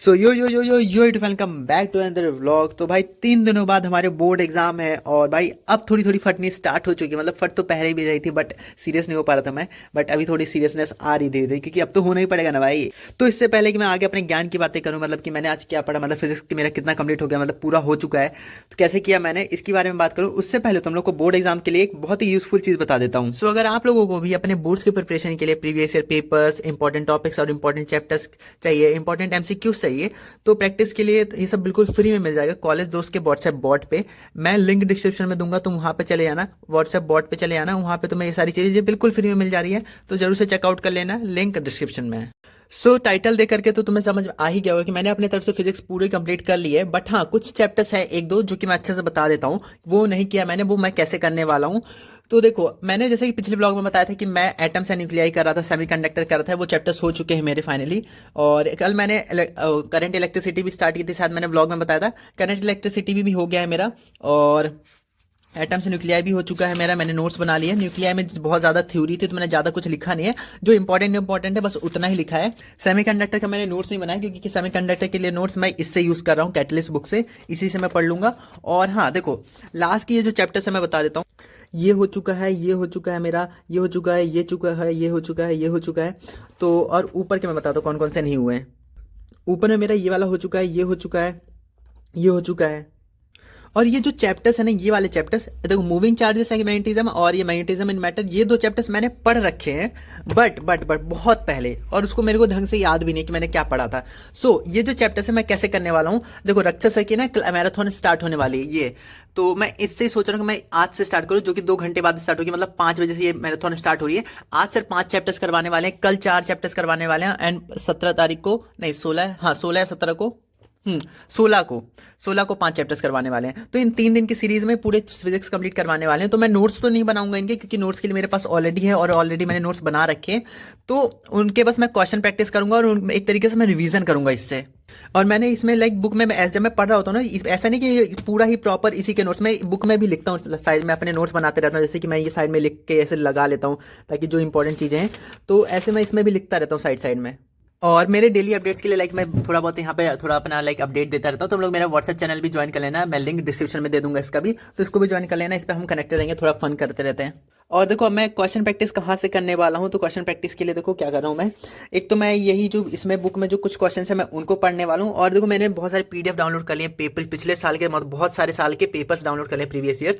So yo welcome back to another vlog. तो भाई 3 दिनों बाद हमारे बोर्ड एग्जाम है और भाई अब थोड़ी थोड़ी फटनी स्टार्ट हो चुकी है। मतलब फट तो पहले भी रही थी बट सीरियस नहीं हो पा रहा था मैं। बट अभी थोड़ी सीरियसनेस आ रही धीरे धीरे क्योंकि अब तो होना ही पड़ेगा ना भाई। तो इससे पहले कि मैं आगे अपने ज्ञान की बातें करूँ, मतलब कि मैंने आज क्या पढ़ा, मतलब फिजिक्स की मेरा कितना कंप्लीट हो गया, मतलब पूरा हो चुका है तो कैसे किया मैंने, इसके बारे में बात करूँ उससे पहले तुम लोग को बोर्ड एग्जाम के लिए एक बहुत ही यूजफुल चीज़ बता देता हूँ। सो अगर आप लोगों को भी अपने बोर्ड्स की प्रिपरेशन के लिए previous year papers, important topics और इंपॉर्टेंट चैप्टर्स चाहिए, इंपॉर्टेंट एमसीक्यूज चाहिए, तो प्रैक्टिस के लिए ये सब बिल्कुल फ्री में मिल जाएगा कॉलेज दोस्त के व्हाट्सएप बॉट पे। मैं लिंक डिस्क्रिप्शन में दूंगा, तुम वहाँ पे चले जाना, व्हाट्सएप बॉट पे चले जाना, वहाँ पे तुम्हें ये सारी चीज़ें बिल्कुल फ्री में मिल जा रही है, तो जरूर से चेकआउट कर लेना, लिंक डिस्क्रिप्शन में है। टाइटल देख करके तो तुम्हें समझ आ ही गया होगा कि मैंने अपने तरफ से फिजिक्स पूरी कंप्लीट कर ली है। बट हाँ, कुछ चैप्टर्स है एक दो जो कि मैं अच्छे से बता देता हूँ, वो नहीं किया मैंने, वो मैं कैसे करने वाला हूँ। तो देखो, मैंने जैसे कि पिछले ब्लॉग में बताया था कि मैं एटम्स एंड न्यूक्लियाई कर रहा था, सेमीकंडक्टर कर रहा था, वो चैप्टर्स हो चुके हैं मेरे फाइनली। और कल मैंने करंट इलेक्ट्रिसिटी भी स्टार्ट की थी, शायद मैंने ब्लॉग में बताया था। करंट इलेक्ट्रिसिटी भी हो गया है मेरा, और एटम से न्यूक्लियाई भी हो चुका है मेरा, मैंने नोट्स बना लिए। न्यूक्लियाई में बहुत ज़्यादा थ्योरी थी तो मैंने ज़्यादा कुछ लिखा नहीं है, जो इंपॉर्टेंट है बस उतना ही लिखा है। सेमीकंडक्टर का मैंने नोट्स नहीं बनाया क्योंकि सेमीकंडक्टर के लिए नोट्स मैं इससे यूज़ कर रहा हूँ, कैटलिस्ट बुक से, इसी से मैं पढ़ लूँगा। और हाँ देखो, लास्ट की ये जो चैप्टर्स है मैं बता देता हूँ। ये हो चुका है, ये हो चुका है मेरा, ये हो चुका है, ये चुका है, ये हो चुका है, ये हो चुका है। तो और ऊपर के मैं बताता हूँ कौन कौन से नहीं हुए हैं। ऊपर में मेरा ये वाला हो चुका है, ये हो चुका है, ये हो चुका है। और ये जो चैप्टर्स है ना, ये वाले चैप्टर्स देखो, मूविंग चार्जेस है मैग्नेटिज्म और ये मैग्नेटिज्म इन मैटर, ये दो चैप्टर्स मैंने पढ़ रखे हैं बट बहुत पहले, और उसको मेरे को ढंग से याद भी नहीं कि मैंने क्या पढ़ा था। ये जो चैप्टर्स है मैं कैसे करने वाला हूँ, देखो रक्षा सर की ना मैराथन स्टार्ट होने वाली है ये, तो मैं इससे ही सोच रहा हूँ कि मैं आज से स्टार्ट करूँ, जो कि 2 घंटे बाद स्टार्ट होगी, मतलब 5 बजे से ये मैराथन स्टार्ट हो रही है। आज सर 5 चैप्टर्स करवाने वाले हैं, कल 4 चैप्टर्स करवाने वाले हैं, एंड 17 तारीख को, नहीं 16, हाँ 16 या 17 को, 16 को 5 चैप्टर्स करवाने वाले हैं। तो इन 3 दिन की सीरीज में पूरे फिजिक्स कंप्लीट करवाने वाले हैं। तो मैं नोट्स तो नहीं बनाऊंगा इनके, क्योंकि नोट्स के लिए मेरे पास ऑलरेडी है और ऑलरेडी मैंने नोट्स बना रखे हैं। तो उनके बस मैं क्वेश्चन प्रैक्टिस करूंगा और एक तरीके से मैं रिवीजन करूंगा इससे। और मैंने इसमें लाइक बुक में जब मैं पढ़ रहा होता हूँ ना, ऐसा नहीं कि पूरा ही प्रॉपर इसी के नोट्स, मैं बुक में भी लिखता हूँ साइड में, अपने नोट्स बनाते रहता हूँ, जैसे कि मैं ये साइड में लिख के ऐसे लगा लेता हूँ ताकि जो इंपॉर्टेंट चीज़ें हैं, तो ऐसे मैं इसमें भी लिखता रहता हूँ साइड साइड में। और मेरे डेली अपडेट्स के लिए लाइक मैं थोड़ा बहुत यहाँ पे थोड़ा अपना लाइक अपडेट देता रहता हूँ। तुम लोग मेरा व्हाट्सएप चैनल भी ज्वाइन कर लेना, मैं लिंक डिस्क्रिप्शन में दे दूंगा इसका भी, तो इसको भी ज्वाइन कर लेना, इस पर हम कनेक्टेड रहेंगे, थोड़ा फन करते रहते हैं। और देखो, अब मैं क्वेश्चन प्रैक्टिस कहाँ से करने वाला हूँ, तो क्वेश्चन प्रैक्टिस के लिए देखो क्या कर रहा हूँ मैं। एक तो मैं यही जो इसमें बुक में जो कुछ क्वेश्चन है मैं उनको पढ़ने वाला हूँ, और देखो मैंने बहुत सारे पीडीएफ डाउनलोड कर लिए, पेपर पिछले साल के, मतलब बहुत सारे साल के पेपर्स डाउनलोड कर लिए प्रीवियस ईयर,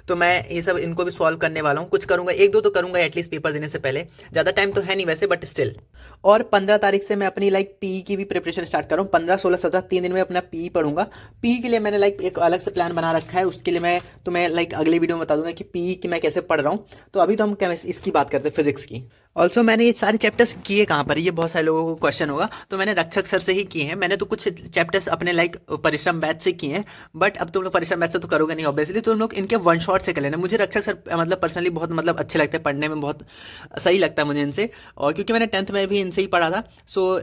तो मैं ये सब इनको भी सॉल्व करने वाला हूँ। कुछ करूँगा, एक दो तो करूँगा एटलीस्ट पेपर देने से पहले, ज़्यादा टाइम तो है नहीं वैसे बट स्टिल। और 15 तारीख से मैं अपनी लाइक पीई की भी प्रिपरेशन स्टार्ट कर रहा हूँ। 15, 16, 17 3 दिन में अपना पीई पढ़ूंगा। पीई के लिए मैंने लाइक एक अलग से प्लान बना रखा है, उसके लिए मैं तुम्हें लाइक अगले वीडियो में बता दूंगा कि पीई की मैं कैसे पढ़ रहा हूँ। तो अभी तो हम इसकी बात करते हैं, फिजिक्स की। ऑल्सो मैंने ये सारे चैप्टर्स किए कहाँ पर, ये बहुत सारे लोगों को क्वेश्चन होगा, तो मैंने रक्षक सर से ही किए हैं। मैंने तो कुछ चैप्टर्स अपने लाइक परिश्रम बैच से किए हैं, बट अब तुम लोग परिश्रम बैच से तो करोगे नहीं ऑब्वियसली, तो तुम लोग इनके वन शॉट से कर लेना। मुझे रक्षक सर मतलब पर्सनली बहुत मतलब अच्छे लगते हैं, पढ़ने में बहुत सही लगता है मुझे इनसे, और क्योंकि मैंने 10th में भी इनसे ही पढ़ा था,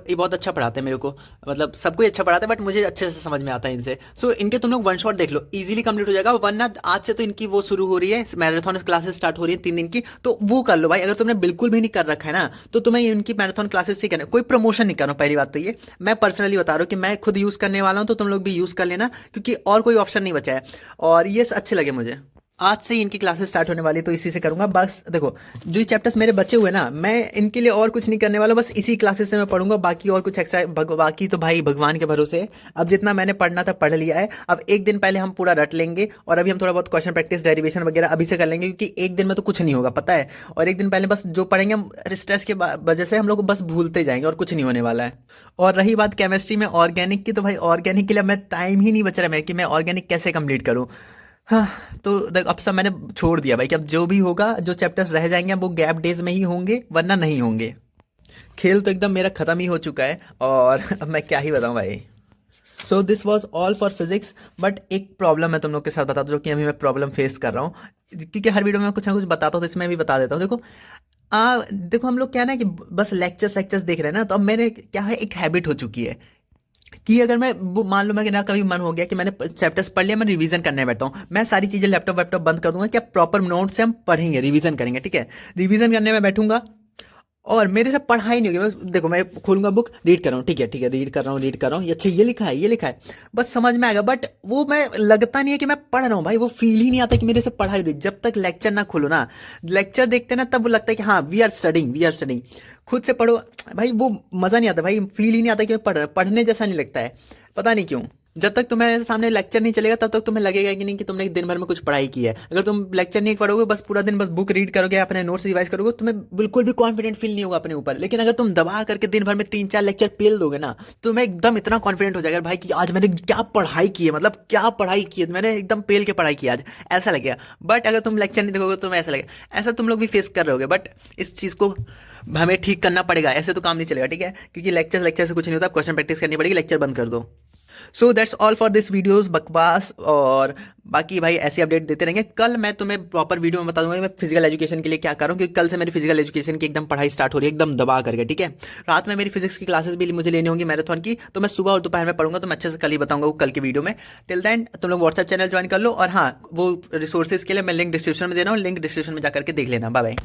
ये बहुत अच्छा पढ़ाते हैं मेरे को, मतलब सबको ही अच्छा पढ़ाता है बट मुझे अच्छे से समझ में आता है इनसे। इनके तुम लोग वन शॉट देख लो, इजीली कंप्लीट हो जाएगा। वरना आज से तो इनकी वो शुरू हो रही है, मैराथन क्लासेस स्टार्ट हो रही है 3 दिन की, तो वो कर लो भाई। अगर तुमने बिल्कुल भी नहीं कर रखा है ना, तो तुम्हें इनकी मैराथन क्लासेस से करना, कोई प्रमोशन नहीं करना, पहली बात तो ये मैं पर्सनली बता रहा हूँ कि मैं खुद यूज करने वाला हूँ, तो तुम लोग भी यूज कर लेना, क्योंकि और कोई ऑप्शन नहीं बचा है, और ये अच्छे लगे मुझे। आज से ही इनकी क्लासेस स्टार्ट होने वाली, तो इसी से करूंगा। बस देखो, जो चैप्टर्स मेरे बचे हुए ना, मैं इनके लिए और कुछ नहीं करने वाला, बस इसी क्लासेस से मैं पढ़ूंगा, बाकी और कुछ एक्स्ट्रा बाकी तो भाई भगवान के भरोसे है। अब जितना मैंने पढ़ना था पढ़ लिया है, अब एक दिन पहले हम पूरा रट लेंगे, और अभी हम थोड़ा बहुत क्वेश्चन प्रैक्टिस, डेरिवेशन वगैरह अभी से कर लेंगे, क्योंकि एक दिन में तो कुछ नहीं होगा पता है। और एक दिन पहले बस जो पढ़ेंगे हम, स्ट्रेस के वजह से हम लोग बस भूलते जाएंगे और कुछ नहीं होने वाला है। और रही बात केमिस्ट्री में ऑर्गेनिक की, तो भाई ऑर्गेनिक के लिए मैं टाइम ही नहीं बच रहा है मेरे, कि मैं ऑर्गेनिक कैसे कंप्लीट करूँ। हाँ, तो देख अब सब मैंने छोड़ दिया भाई, कि अब जो भी होगा, जो चैप्टर्स रह जाएंगे वो गैप डेज में ही होंगे, वरना नहीं होंगे। खेल तो एकदम मेरा खत्म ही हो चुका है, और अब मैं क्या ही बताऊं भाई। This was all for physics. But एक प्रॉब्लम मैं तुम लोग के साथ बताता हूँ, जो कि अभी मैं प्रॉब्लम फेस कर रहा हूँ, क्योंकि हर वीडियो में कुछ ना कुछ बताता हूँ, तो इसमें भी बता देता हूँ। देखो हम लोग क्या ना कि बस लेक्चर्स देख रहे हैं ना, तो अब मेरे क्या है, एक हैबिट हो चुकी है कि अगर मैं मान लो मैं ना, कभी मन हो गया कि मैंने चैप्टर्स पढ़ लिया, मैं रिवीजन करने बैठता हूँ, मैं सारी चीजें लैपटॉप वैपटॉप बंद कर दूंगा, क्या प्रॉपर नोट से हम पढ़ेंगे, रिवीजन करेंगे, ठीक है। रिवीजन करने में बैठूंगा, और मेरे से पढ़ाई नहीं होगी। मैं देखो, मैं खोलूंगा बुक, रीड कर रहा हूँ, ठीक है, रीड कर रहा हूँ, अच्छा ये लिखा है, ये लिखा है, बस समझ में आएगा। बट वो मैं लगता नहीं है कि मैं पढ़ रहा हूँ भाई, वो फील ही नहीं आता कि मेरे से पढ़ाई हो रही है। जब तक लेक्चर ना खोलो ना, लेक्चर देखते ना, तब वो लगता है कि हाँ we are studying, we are studying. खुद से पढ़ो भाई, वो मजा नहीं आता भाई, फील ही नहीं आता कि मैं पढ़ रहा, पढ़ने जैसा नहीं लगता है, पता नहीं क्यों। जब तक तुम्हारे सामने लेक्चर नहीं चलेगा तब तक तुम्हें लगेगा कि नहीं कि तुमने दिन भर में कुछ पढ़ाई की है। अगर तुम लेक्चर नहीं पढ़ोगे, बस पूरा दिन बस बुक रीड करोगे, अपने नोट्स रिवाइज करोगे, तुम्हें बिल्कुल भी कॉन्फिडेंट फील नहीं होगा अपने ऊपर। लेकिन अगर तुम दबा करके दिन भर में 3-4 लेक्चर पेल दोगे ना, तो तुम्हें एकदम इतना कॉन्फिडेंट हो जाएगा भाई कि आज मैंने क्या पढ़ाई की है, मतलब क्या पढ़ाई की है, मैंने एकदम पेल के पढ़ाई की आज, ऐसा लगेगा। बट अगर तुम लेक्चर नहीं देखोगे तो तुम्हें ऐसा लगेगा। ऐसा तुम लोग भी फेस कर रहे होगे, बट इस चीज़ को हमें ठीक करना पड़ेगा, ऐसे तो काम नहीं चलेगा, ठीक है, क्योंकि लेक्चर से कुछ नहीं होता, क्वेश्चन प्रैक्टिस करनी पड़ेगी, लेक्चर बंद कर दो। So that's all for this videos बकवास। और बाकी भाई ऐसी अपडेट देते रहेंगे। कल मैं तुम्हें प्रॉपर वीडियो में बता दूंगा कि मैं फिजिकल एजुकेशन के लिए क्या कर रहा हूँ, क्योंकि कल से मेरी फिजिकल एजुकेशन की एकदम पढ़ाई स्टार्ट हो रही है, एकदम दबा करके, ठीक है। रात में मेरी फिजिक्स की क्लासेस भी मुझे लेनी होंगी मैराथन की, तो मैं सुबह और दोपहर में पढ़ूंगा, तो मैं अच्छे से कल ही बताऊंगा वो कल की वीडियो में। टिल देन तुम लोग व्हाट्सएप चैनल ज्वाइन कर लो, और हाँ वो रिसोर्सेज के लिए मैं लिंक डिस्क्रिप्शन में दे रहा हूँ, लिंक डिस्क्रिप्शन में जाकर के देख लेना। Bye bye.